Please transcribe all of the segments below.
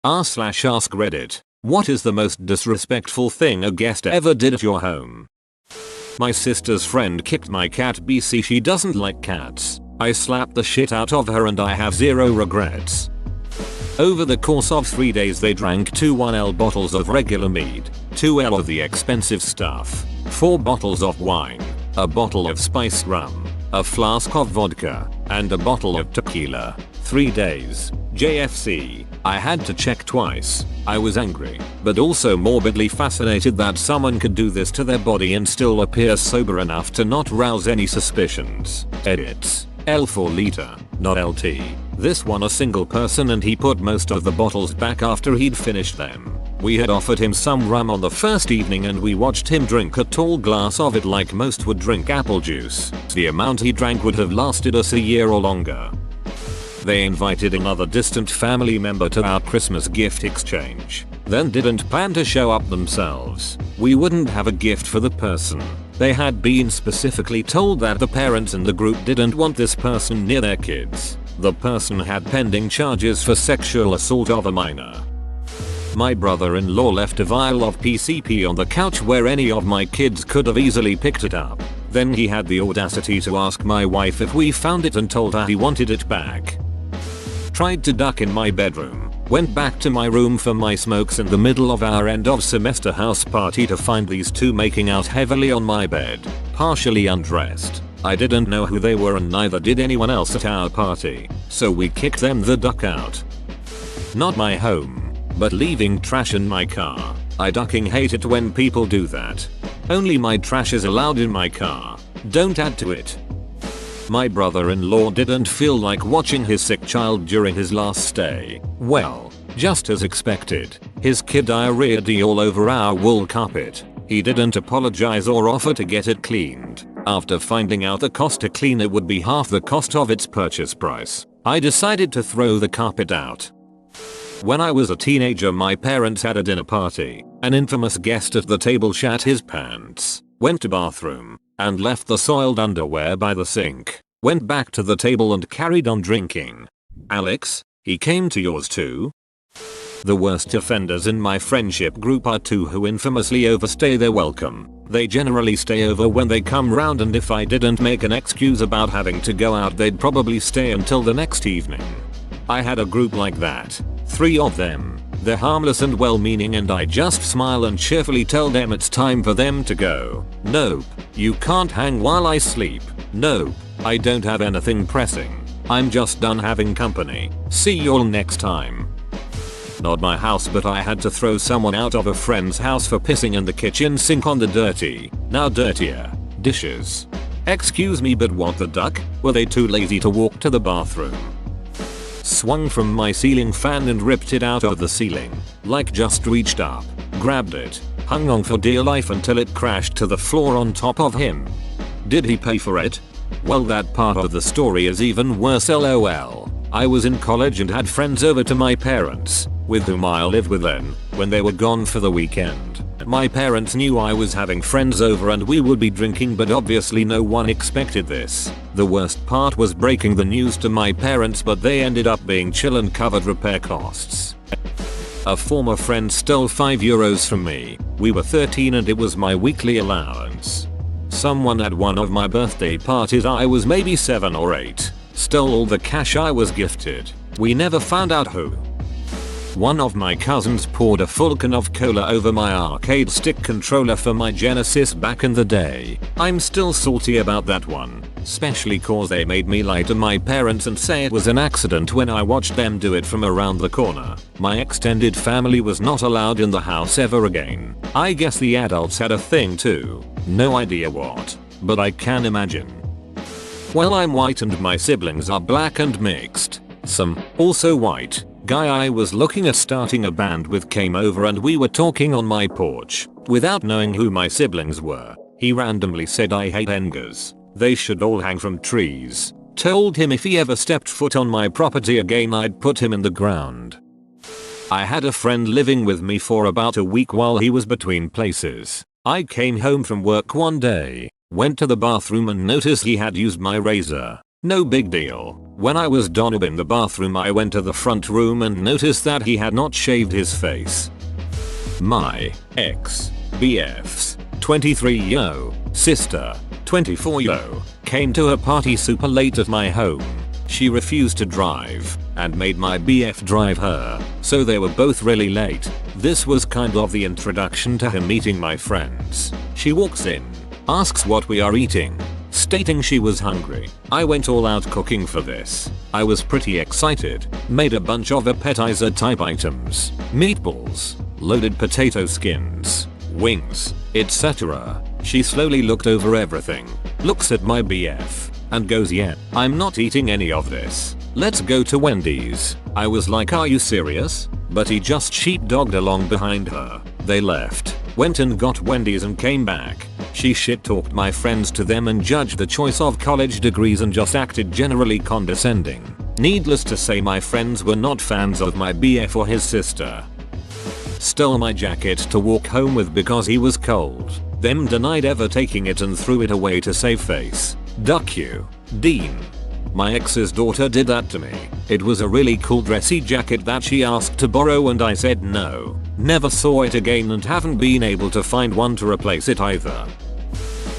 r/AskReddit. What is the most disrespectful thing a guest ever did at your home? My sister's friend kicked my cat BC. She doesn't like cats. I slapped the shit out of her and I have zero regrets. Over the course of 3 days they drank 2 1L bottles of regular mead, 2L of the expensive stuff, 4 bottles of wine, a bottle of spiced rum, a flask of vodka, and a bottle of tequila. 3 days. JFC. I had to check twice. I was angry, but also morbidly fascinated that someone could do this to their body and still appear sober enough to not rouse any suspicions. Edits. L for liter, not LT. This one a single person and he put most of the bottles back after he'd finished them. We had offered him some rum on the first evening and we watched him drink a tall glass of it like most would drink apple juice. The amount he drank would have lasted us a year or longer. They invited another distant family member to our Christmas gift exchange, then didn't plan to show up themselves. We wouldn't have a gift for the person. They had been specifically told that the parents in the group didn't want this person near their kids. The person had pending charges for sexual assault of a minor. My brother-in-law left a vial of PCP on the couch where any of my kids could have easily picked it up. Then he had the audacity to ask my wife if we found it and told her he wanted it back. Tried to duck in my bedroom, went back to my room for my smokes in the middle of our end of semester house party to find these two making out heavily on my bed, partially undressed. I didn't know who they were and neither did anyone else at our party, so we kicked them the duck out. Not my home, but leaving trash in my car. I ducking hate it when people do that. Only my trash is allowed in my car. Don't add to it. My brother-in-law didn't feel like watching his sick child during his last stay. Well, just as expected, his kid diarrheaed all over our wool carpet. He didn't apologize or offer to get it cleaned. After finding out the cost to clean it would be half the cost of its purchase price, I decided to throw the carpet out. When I was a teenager, my parents had a dinner party. An infamous guest at the table shat his pants, went to bathroom, and left the soiled underwear by the sink. Went back to the table and carried on drinking. Alex, he came to yours too? The worst offenders in my friendship group are two who infamously overstay their welcome. They generally stay over when they come round, and if I didn't make an excuse about having to go out, they'd probably stay until the next evening. I had a group like that. 3 of them. They're harmless and well-meaning and I just smile and cheerfully tell them it's time for them to go. Nope, you can't hang while I sleep. Nope, I don't have anything pressing. I'm just done having company. See y'all next time. Not my house, but I had to throw someone out of a friend's house for pissing in the kitchen sink on the dirty, now dirtier, dishes. Excuse me, but what the duck? Were they too lazy to walk to the bathroom? Swung from my ceiling fan and ripped it out of the ceiling. Like just reached up, grabbed it, hung on for dear life until it crashed to the floor on top of him. Did he pay for it? Well, that part of the story is even worse, lol. I was in college and had friends over to my parents, with whom I lived with then, when they were gone for the weekend. My parents knew I was having friends over and we would be drinking, but obviously no one expected this. The worst part was breaking the news to my parents, but they ended up being chill and covered repair costs. A former friend stole €5 from me. We were 13 and it was my weekly allowance. Someone at one of my birthday parties, I was maybe 7 or 8, stole all the cash I was gifted. We never found out who. One of my cousins poured a full can of cola over my arcade stick controller for my Genesis back in the day. I'm still salty about that one, especially cause they made me lie to my parents and say it was an accident when I watched them do it from around the corner. My extended family was not allowed in the house ever again. I guess the adults had a thing too. No idea what, but I can imagine. Well, I'm white and my siblings are black and mixed. Some, also white, guy I was looking at starting a band with came over and we were talking on my porch. Without knowing who my siblings were, he randomly said, I hate Engers. They should all hang from trees. Told him if he ever stepped foot on my property again I'd put him in the ground. I had a friend living with me for about a week while he was between places. I came home from work one day, went to the bathroom and noticed he had used my razor. No big deal. When I was done in the bathroom, I went to the front room and noticed that he had not shaved his face. My ex-BF's 23-year sister, 24-year, came to her party super late at my home. She refused to drive and made my BF drive her, so they were both really late. This was kind of the introduction to her meeting my friends. She walks in, asks what we are eating, stating she was hungry. I went all out cooking for this. I was pretty excited, made a bunch of appetizer type items, meatballs, loaded potato skins, wings, etc. She slowly looked over everything, looks at my BF, and goes, "Yeah, I'm not eating any of this. Let's go to Wendy's." I was like, "Are you serious?" But he just sheepdogged along behind her. They left, went and got Wendy's and came back. She shit talked my friends to them and judged the choice of college degrees and just acted generally condescending. Needless to say, my friends were not fans of my BF or his sister. Stole my jacket to walk home with because he was cold. Them denied ever taking it and threw it away to save face. Duck you, Dean. My ex's daughter did that to me. It was a really cool dressy jacket that she asked to borrow and I said no. Never saw it again and haven't been able to find one to replace it either.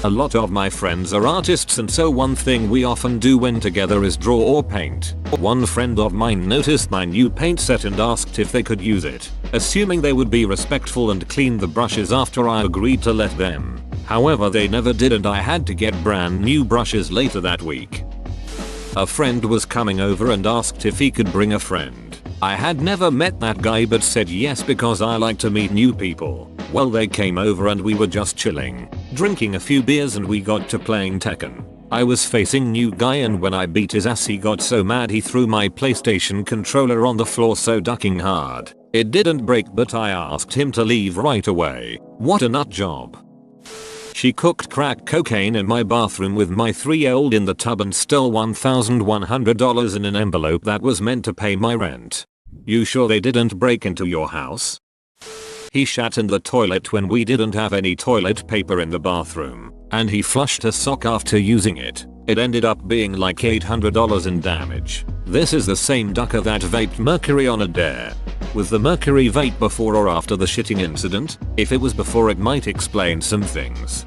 A lot of my friends are artists, and so one thing we often do when together is draw or paint. One friend of mine noticed my new paint set and asked if they could use it, assuming they would be respectful and clean the brushes after I agreed to let them. However, they never did and I had to get brand new brushes later that week. A friend was coming over and asked if he could bring a friend. I had never met that guy but said yes because I like to meet new people. Well, they came over and we were just chilling, drinking a few beers, and we got to playing Tekken. I was facing new guy, and when I beat his ass he got so mad he threw my PlayStation controller on the floor, so ducking hard. It didn't break, but I asked him to leave right away. What a nut job. She cooked crack cocaine in my bathroom with my 3-year-old in the tub and stole $1,100 in an envelope that was meant to pay my rent. You sure they didn't break into your house? He shat in the toilet when we didn't have any toilet paper in the bathroom, and he flushed a sock after using it. It ended up being like $800 in damage. This is the same ducker that vaped mercury on a dare. Was the mercury vape before or after the shitting incident? If it was before, it might explain some things.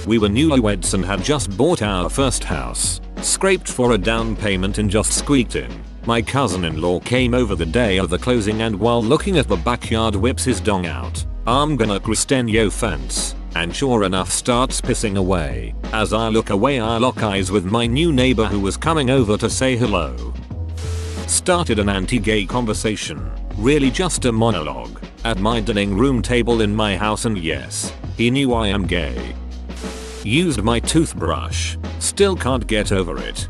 We were newlyweds and had just bought our first house, scraped for a down payment and just squeaked in. My cousin-in-law came over the day of the closing and while looking at the backyard whips his dong out. I'm gonna Cristenio fence. And sure enough starts pissing away. As I look away, I lock eyes with my new neighbor who was coming over to say hello. Started an anti-gay conversation. Really just a monologue. At my dining room table in my house, and yes, he knew I am gay. Used my toothbrush. Still can't get over it.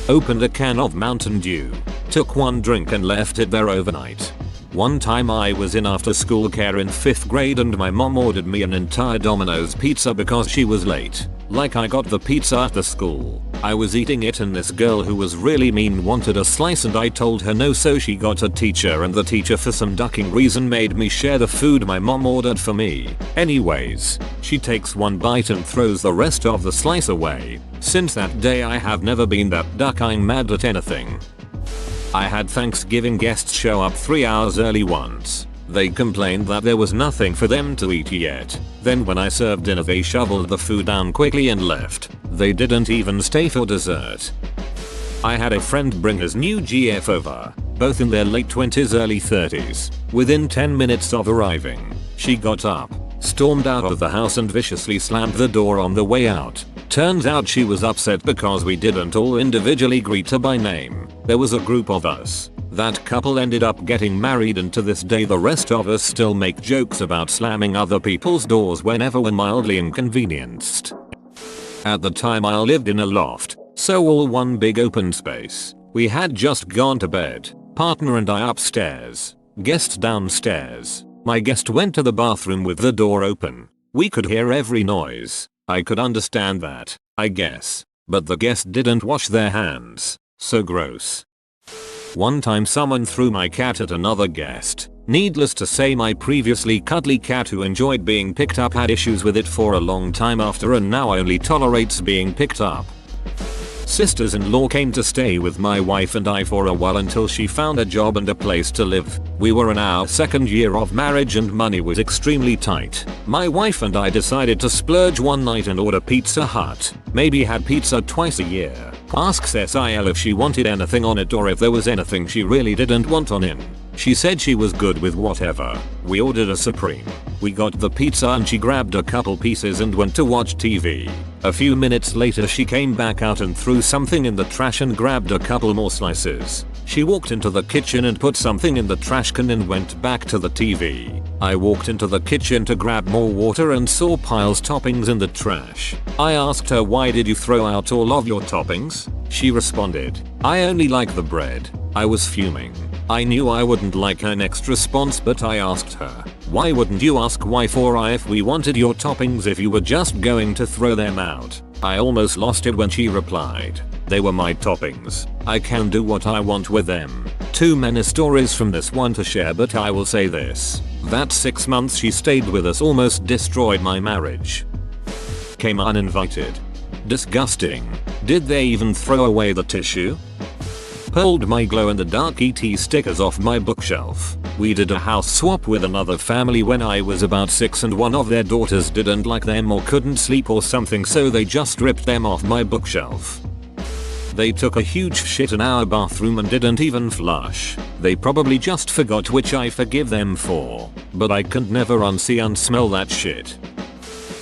Opened a can of Mountain Dew. Took one drink and left it there overnight. One time I was in after school care in 5th grade and my mom ordered me an entire Domino's pizza because she was late. Like I got the pizza after school. I was eating it and this girl who was really mean wanted a slice and I told her no, so she got a teacher and the teacher for some ducking reason made me share the food my mom ordered for me. Anyways, she takes one bite and throws the rest of the slice away. Since that day I have never been that ducking mad at anything. I had Thanksgiving guests show up 3 hours early once. They complained that there was nothing for them to eat yet. Then when I served dinner they shoveled the food down quickly and left. They didn't even stay for dessert. I had a friend bring his new GF over, both in their late 20s early 30s. Within 10 minutes of arriving, she got up, stormed out of the house and viciously slammed the door on the way out. Turns out she was upset because we didn't all individually greet her by name. There was a group of us. That couple ended up getting married and to this day the rest of us still make jokes about slamming other people's doors whenever we're mildly inconvenienced. At the time I lived in a loft, so all one big open space. We had just gone to bed, partner and I upstairs, guest downstairs. My guest went to the bathroom with the door open. We could hear every noise. I could understand that, I guess. But the guest didn't wash their hands. So gross. One time someone threw my cat at another guest. Needless to say, my previously cuddly cat who enjoyed being picked up had issues with it for a long time after and now only tolerates being picked up. Sisters-in-law came to stay with my wife and I for a while until she found a job and a place to live. We were in our second year of marriage and money was extremely tight. My wife and I decided to splurge one night and order Pizza Hut. Maybe had pizza twice a year. Asks SIL if she wanted anything on it or if there was anything she really didn't want on it. She said she was good with whatever. We ordered a Supreme. We got the pizza and she grabbed a couple pieces and went to watch TV. A few minutes later she came back out and threw something in the trash and grabbed a couple more slices. She walked into the kitchen and put something in the trash can and went back to the TV. I walked into the kitchen to grab more water and saw piles toppings in the trash. I asked her, why did you throw out all of your toppings? She responded, I only like the bread. I was fuming. I knew I wouldn't like her next response, but I asked her, why wouldn't you ask why for I if we wanted your toppings if you were just going to throw them out? I almost lost it when she replied, they were my toppings. I can do what I want with them. Too many stories from this one to share, but I will say this. That 6 months she stayed with us almost destroyed my marriage. Came uninvited. Disgusting. Did they even throw away the tissue? Pulled my glow-in-the-dark ET stickers off my bookshelf. We did a house swap with another family when I was about 6 and one of their daughters didn't like them or couldn't sleep or something, so they just ripped them off my bookshelf. They took a huge shit in our bathroom and didn't even flush. They probably just forgot, which I forgive them for. But I could never unsee and smell that shit.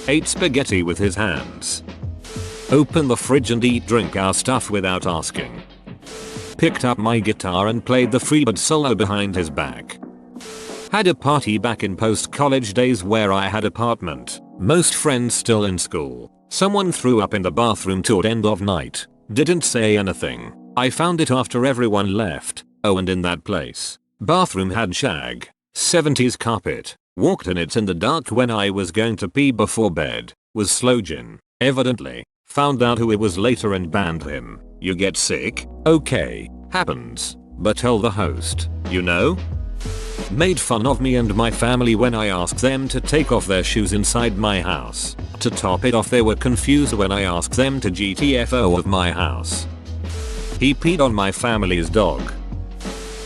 Ate spaghetti with his hands. Open the fridge and drink our stuff without asking. Picked up my guitar and played the Freebird solo behind his back. Had a party back in post-college days where I had apartment, most friends still in school. Someone threw up in the bathroom toward end of night. Didn't say anything. I found it after everyone left. Oh, and in that place, bathroom had shag, 70s carpet. Walked in it in the dark when I was going to pee before bed. Was slow gin, evidently. Found out who it was later and banned him. You get sick? Okay, happens. But tell the host, you know? Made fun of me and my family when I asked them to take off their shoes inside my house. To top it off, they were confused when I asked them to GTFO of my house. He peed on my family's dog.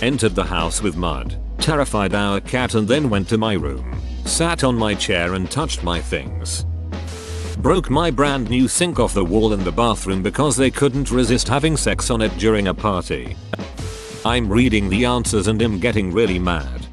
Entered the house with mud, terrified our cat, and then went to my room. Sat on my chair and touched my things. Broke my brand new sink off the wall in the bathroom because they couldn't resist having sex on it during a party. I'm reading the answers and am getting really mad.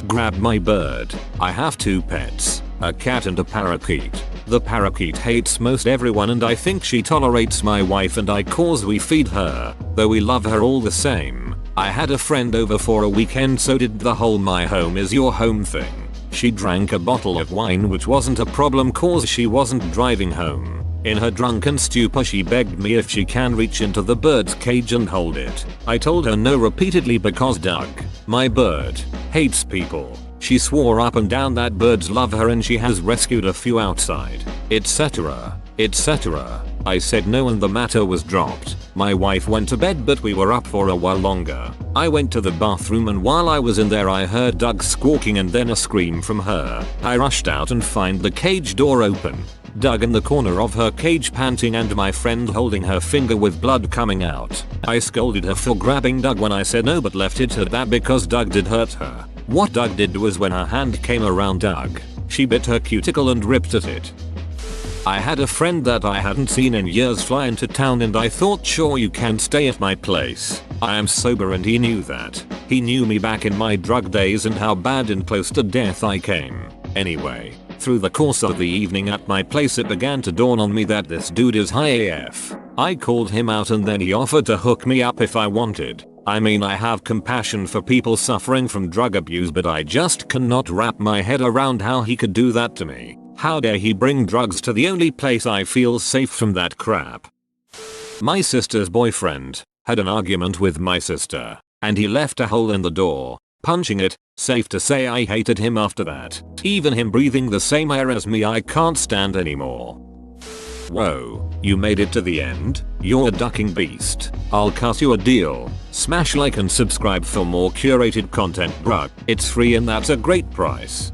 Grabbed my bird. I have 2 pets, a cat and a parakeet. The parakeet hates most everyone and I think she tolerates my wife and I cause we feed her, though we love her all the same. I had a friend over for a weekend, so did the whole my home is your home thing. She drank a bottle of wine, which wasn't a problem cause she wasn't driving home. In her drunken stupor she begged me if she can reach into the bird's cage and hold it. I told her no repeatedly because Doug, my bird, hates people. She swore up and down that birds love her and she has rescued a few outside, etc, etc. I said no and the matter was dropped. My wife went to bed but we were up for a while longer. I went to the bathroom and while I was in there I heard Doug squawking and then a scream from her. I rushed out and find the cage door open. Doug in the corner of her cage panting and my friend holding her finger with blood coming out. I scolded her for grabbing Doug when I said no but left it at that because Doug did hurt her. What Doug did was when her hand came around Doug, she bit her cuticle and ripped at it. I had a friend that I hadn't seen in years fly into town and I thought sure you can stay at my place. I am sober and he knew that. He knew me back in my drug days and how bad and close to death I came. Anyway, through the course of the evening at my place it began to dawn on me that this dude is high AF. I called him out and then he offered to hook me up if I wanted. I mean, I have compassion for people suffering from drug abuse but I just cannot wrap my head around how he could do that to me. How dare he bring drugs to the only place I feel safe from that crap. My sister's boyfriend had an argument with my sister and he left a hole in the door, punching it. Safe to say I hated him after that. Even him breathing the same air as me I can't stand anymore. Whoa, you made it to the end? You're a ducking beast. I'll cut you a deal. Smash like and subscribe for more curated content, bruh. It's free and that's a great price.